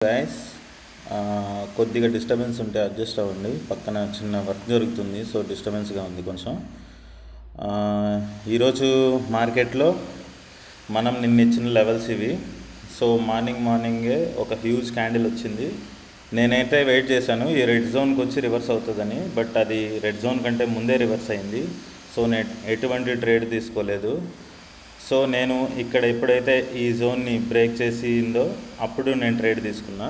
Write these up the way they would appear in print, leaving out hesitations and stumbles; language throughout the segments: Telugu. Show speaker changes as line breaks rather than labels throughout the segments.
గైస్ కొద్దిగా డిస్టర్బెన్స్ ఉంటే అడ్జస్ట్ అవ్వండి. పక్కన చిన్న వర్క్ జరుగుతుంది, సో డిస్టర్బెన్స్గా ఉంది కొంచెం. ఈరోజు మార్కెట్లో మనం నిన్న ఇచ్చిన లెవెల్స్ ఇవి. సో మార్నింగే ఒక హ్యూజ్ క్యాండిల్ వచ్చింది. నేనైతే వెయిట్ చేశాను ఈ రెడ్ జోన్కి వచ్చి రివర్స్ అవుతుందని, బట్ అది రెడ్ జోన్ కంటే ముందే రివర్స్ అయింది. సో నేను ఎటువంటి ట్రేడ్ తీసుకోలేదు. సో నేను ఇక్కడ ఎప్పుడైతే ఈ జోన్ని బ్రేక్ చేసిందో అప్పుడు నేను ట్రేడ్ తీసుకున్నా.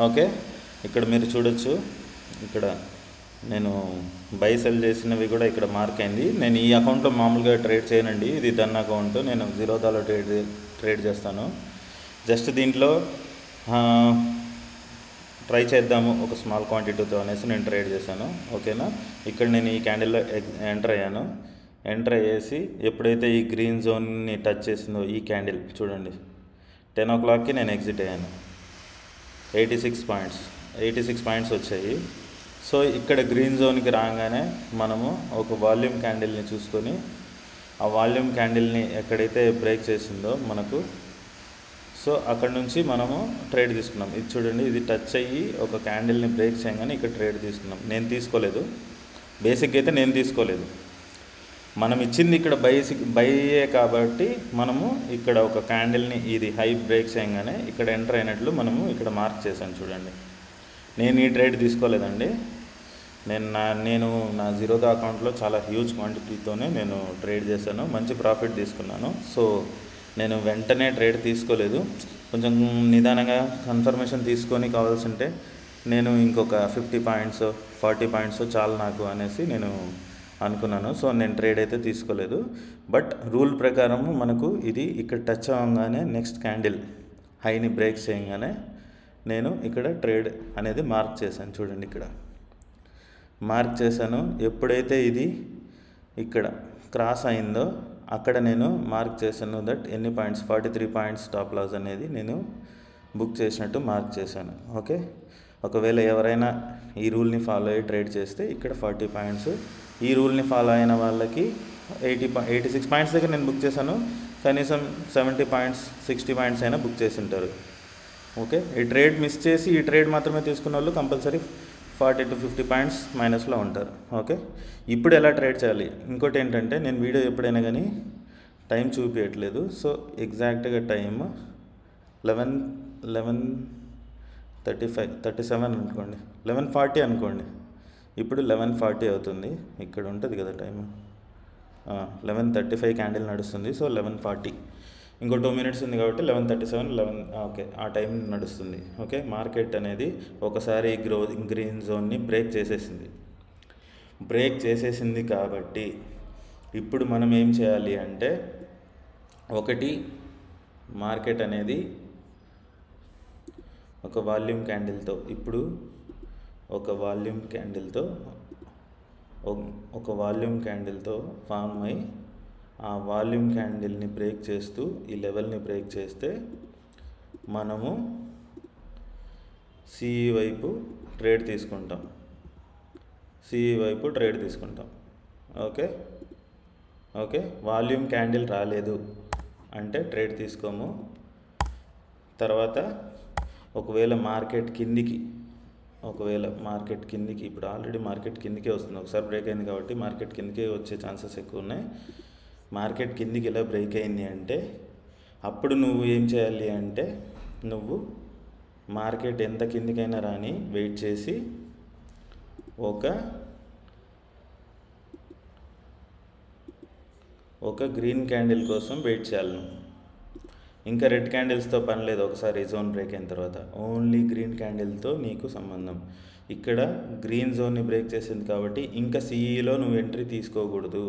ఓకే, ఇక్కడ మీరు చూడొచ్చు, ఇక్కడ నేను బై సెల్ చేసినవి కూడా ఇక్కడ మార్క్ అయింది. నేను ఈ అకౌంట్లో మామూలుగా ట్రేడ్ చేయనండి, ఇది డన్ అకౌంట్. నేను జీరోదాలో ట్రేడ్ చేస్తాను. జస్ట్ దీంట్లో ట్రై చేద్దాము ఒక స్మాల్ క్వాంటిటీతో అనేసి నేను ట్రేడ్ చేశాను. ఓకేనా, ఇక్కడ నేను ఈ క్యాండిల్లో ఎంటర్ అయ్యేసి ఎప్పుడైతే ఈ గ్రీన్ జోన్ని టచ్ చేసిందో ఈ క్యాండిల్ చూడండి, 10 o'clockకి నేను ఎగ్జిట్ అయ్యాను. 86 పాయింట్స్ వచ్చాయి. సో ఇక్కడ గ్రీన్ జోన్కి రాగానే మనము ఒక వాల్యూమ్ క్యాండిల్ని చూసుకొని ఆ వాల్యూమ్ క్యాండిల్ని ఎక్కడైతే బ్రేక్ చేసిందో మనకు, సో అక్కడ నుంచి మనము ట్రేడ్ తీసుకున్నాం. ఇది చూడండి, ఇది టచ్ అయ్యి ఒక క్యాండిల్ని బ్రేక్ చేయగానే ఇక్కడ ట్రేడ్ తీసుకున్నాం. నేను తీసుకోలేదు, బేసిక్గా అయితే నేను తీసుకోలేదు. మనం ఇచ్చింది ఇక్కడ బైయే కాబట్టి మనము ఇక్కడ ఒక క్యాండిల్ని ఇది హై బ్రేక్ చేయగానే ఇక్కడ ఎంటర్ అయినట్లు మనము ఇక్కడ మార్క్ చేశాను. చూడండి, నేను ఈ ట్రేడ్ తీసుకోలేదండి. నేను నా జీరోదా అకౌంట్లో చాలా హ్యూజ్ క్వాంటిటీతోనే నేను ట్రేడ్ చేశాను, మంచి ప్రాఫిట్ తీసుకున్నాను. సో నేను వెంటనే ట్రేడ్ తీసుకోలేదు, కొంచెం నిదానంగా కన్ఫర్మేషన్ తీసుకొని కావాల్సి ఉంటే నేను ఇంకొక 50 పాయింట్స్ 40 పాయింట్స్ చాలు నాకు అనేసి నేను అనుకున్నాను. సో నేను ట్రేడ్ అయితే తీసుకోలేదు. బట్ రూల్ ప్రకారము మనకు ఇది ఇక్కడ టచ్ అవ్వగానే నెక్స్ట్ క్యాండిల్ హైని బ్రేక్ చేయగానే నేను ఇక్కడ ట్రేడ్ అనేది మార్క్ చేశాను. చూడండి, ఇక్కడ మార్క్ చేశాను. ఎప్పుడైతే ఇది ఇక్కడ క్రాస్ అయిందో అక్కడ నేను మార్క్ చేశాను దట్ ఎన్ని పాయింట్స్, 43 పాయింట్స్ స్టాప్ లాస్ అనేది నేను బుక్ చేసినట్టు మార్క్ చేశాను. ఓకే, ఒకవేళ ఎవరైనా ఈ రూల్ని ఫాలో అయ్యి ట్రేడ్ చేస్తే ఇక్కడ 40 పాయింట్స్, ఈ రూల్ని ఫాలో అయిన వాళ్ళకి 86 పాయింట్స్ దగ్గర నేను బుక్ చేశాను, కనీసం 70 పాయింట్స్ 60 పాయింట్స్ అయినా బుక్ చేసి ఉంటారు. ఓకే, ఈ ట్రేడ్ మిస్ చేసి ఈ ట్రేడ్ మాత్రమే తీసుకున్న వాళ్ళు కంపల్సరీ 40 to 50 పాయింట్స్ మైనస్లో ఉంటారు. ఓకే, ఇప్పుడు ఎలా ట్రేడ్ చేయాలి? ఇంకోటి ఏంటంటే, నేను వీడియో ఎప్పుడైనా కానీ టైం చూపించట్లేదు. సో ఎగ్జాక్ట్గా టైం 11:37 అనుకోండి, 11:40 అనుకోండి. ఇప్పుడు 11:40 అవుతుంది, ఇక్కడ ఉంటుంది కదా టైం. 11:35 క్యాండిల్ నడుస్తుంది. సో 11:40, ఇంకో 2 minutes ఉంది కాబట్టి 11:37 ఓకే, ఆ టైం నడుస్తుంది. ఓకే, మార్కెట్ అనేది ఒకసారి గ్రీన్ జోన్ని బ్రేక్ చేసేసింది కాబట్టి ఇప్పుడు మనం ఏం చేయాలి అంటే, ఒకటి మార్కెట్ అనేది ఒక వాల్యూమ్ క్యాండిల్తో ఫామ్ అయి ఆ వాల్యూమ్ క్యాండిల్ని బ్రేక్ చేస్తూ ఈ లెవెల్ని బ్రేక్ చేస్తే మనము సిఈ వైపు ట్రేడ్ తీసుకుంటాం. ఓకే, వాల్యూమ్ క్యాండిల్ రాలేదు అంటే ట్రేడ్ తీసుకోము. తర్వాత ఒకవేళ మార్కెట్ కిందికి ఇప్పుడు ఆల్రెడీ మార్కెట్ కిందికే వస్తుంది, ఒకసారి బ్రేక్ అయింది కాబట్టి మార్కెట్ కిందికే వచ్చే ఛాన్సెస్ ఎక్కువ ఉన్నాయి. మార్కెట్ కిందికి ఎలా బ్రేక్ అయింది అంటే అప్పుడు నువ్వు ఏం చేయాలి అంటే, నువ్వు మార్కెట్ ఎంత కిందికైనా రాని వెయిట్ చేసి ఒక గ్రీన్ క్యాండిల్ కోసం వెయిట్ చేయాలి. ఇంకా రెడ్ క్యాండిల్స్తో పని లేదు. ఒకసారి జోన్ బ్రేక్ అయిన తర్వాత ఓన్లీ గ్రీన్ క్యాండిల్తో నీకు సంబంధం. ఇక్కడ గ్రీన్ జోన్ని బ్రేక్ చేసింది కాబట్టి ఇంకా సిఈలో నువ్వు ఎంట్రీ తీసుకోకూడదు.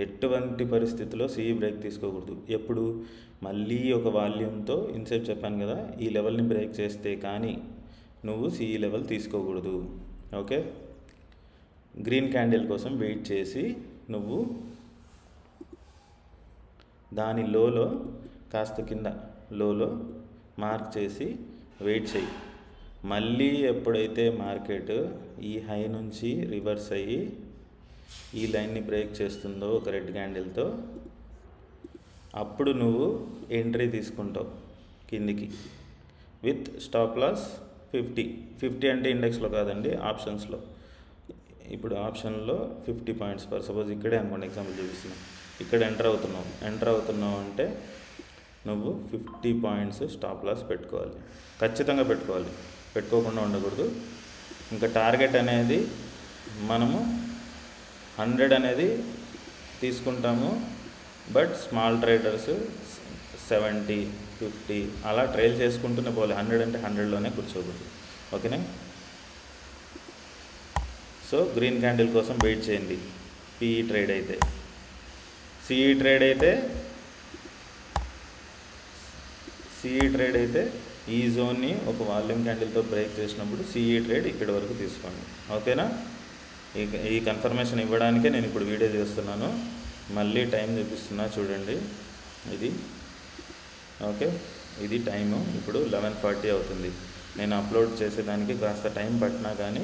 ఎటువంటి పరిస్థితుల్లో సిఈ బ్రేక్ తీసుకోకూడదు. ఎప్పుడు మళ్ళీ ఒక వాల్యూమ్తో ఇన్సేపు చెప్పాను కదా, ఈ లెవెల్ని బ్రేక్ చేస్తే కానీ నువ్వు సిఈ లెవెల్ తీసుకోకూడదు. ఓకే, గ్రీన్ క్యాండిల్ కోసం వెయిట్ చేసి నువ్వు దాని లోలో కాస్త కింద లోలో మార్క్ చేసి వెయిట్ చేయి. మళ్ళీ ఎప్పుడైతే మార్కెట్ ఈ హై నుంచి రివర్స్ అయ్యి ఈ లైన్ని బ్రేక్ చేస్తుందో ఒక రెడ్ క్యాండిల్తో, అప్పుడు నువ్వు ఎంట్రీ తీసుకుంటావు కిందికి. విత్ స్టాప్ లాస్ 50 అంటే ఇండెక్స్లో కాదండి, ఆప్షన్స్లో. ఇప్పుడు ఆప్షన్లో 50 పాయింట్స్ పర్, సపోజ్ ఇక్కడే అనుకోండి, ఎగ్జాంపుల్ చూపిస్తున్నాను. ఇక్కడ ఎంటర్ అవుతున్నావు అంటే నువ్వు 50 పాయింట్స్ స్టాప్ లాస్ పెట్టుకోవాలి, ఖచ్చితంగా పెట్టుకోవాలి, పెట్టుకోకుండా ఉండకూడదు. ఇంకా టార్గెట్ అనేది మనము 100 అనేది తీసుకుంటాము, బట్ స్మాల్ ట్రేడర్స్ 70, 50 అలా ట్రైల్ చేసుకుంటూనే పోలే. 100 అంటే 100లోనే కూర్చోకూడదు. ఓకేనా? సో గ్రీన్ క్యాండిల్ కోసం వెయిట్ చేయండి. పీఈ ట్రేడ్ అయితే, సిఈ ట్రేడ్ అయితే ఈ జోన్ని ఒక వాల్యూమ్ క్యాండిల్తో బ్రేక్ చేసినప్పుడు సిఈ ట్రేడ్ ఇక్కడి వరకు తీసుకోండి. ఓకేనా? ఈ కన్ఫర్మేషన్ ఇవ్వడానికే నేను ఇప్పుడు వీడియో చేస్తున్నాను. మళ్ళీ టైం చూపిస్తున్నా చూడండి. ఇది ఓకే, ఇది టైము ఇప్పుడు 11:40 అవుతుంది. నేను అప్లోడ్ చేసేదానికి కాస్త టైం పట్టినా కానీ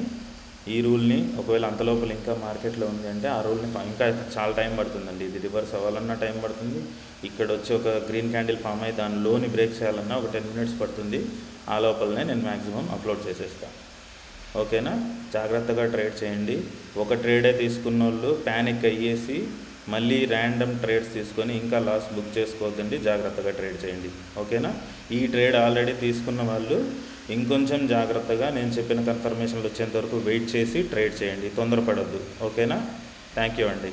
ఈ రూల్ని ఒకవేళ అంతలోపల ఇంకా మార్కెట్లో ఉంది అంటే ఆ రూల్ని ఇంకా చాలా టైం పడుతుందండి. ఇది రివర్స్ అవ్వాలన్నా టైం పడుతుంది, ఇక్కడ వచ్చి ఒక గ్రీన్ క్యాండిల్ ఫామ్ అయ్యి దాని లోని బ్రేక్ చేయాలన్నా ఒక 10 మినిట్స్ పడుతుంది. ఆ లోపలనే నేను మ్యాక్సిమం అప్లోడ్ చేసేస్తాను. ఓకేనా? జాగ్రత్తగా ట్రేడ్ చేయండి. ఒక ట్రేడే తీసుకున్న వాళ్ళు ప్యానిక్ అయ్యేసి మళ్ళీ ర్యాండమ్ ట్రేడ్స్ తీసుకొని ఇంకా లాస్ బుక్ చేసుకోవద్దండి, జాగ్రత్తగా ట్రేడ్ చేయండి. ఓకేనా? ఈ ట్రేడ్ ఆల్రెడీ తీసుకున్న వాళ్ళు ఇంకొంచెం జాగ్రత్తగా నేను చెప్పిన కన్ఫర్మేషన్లు వచ్చేంత వరకు వెయిట్ చేసి ట్రేడ్ చేయండి, తొందరపడద్దు. ఓకేనా? థ్యాంక్ యూ అండి.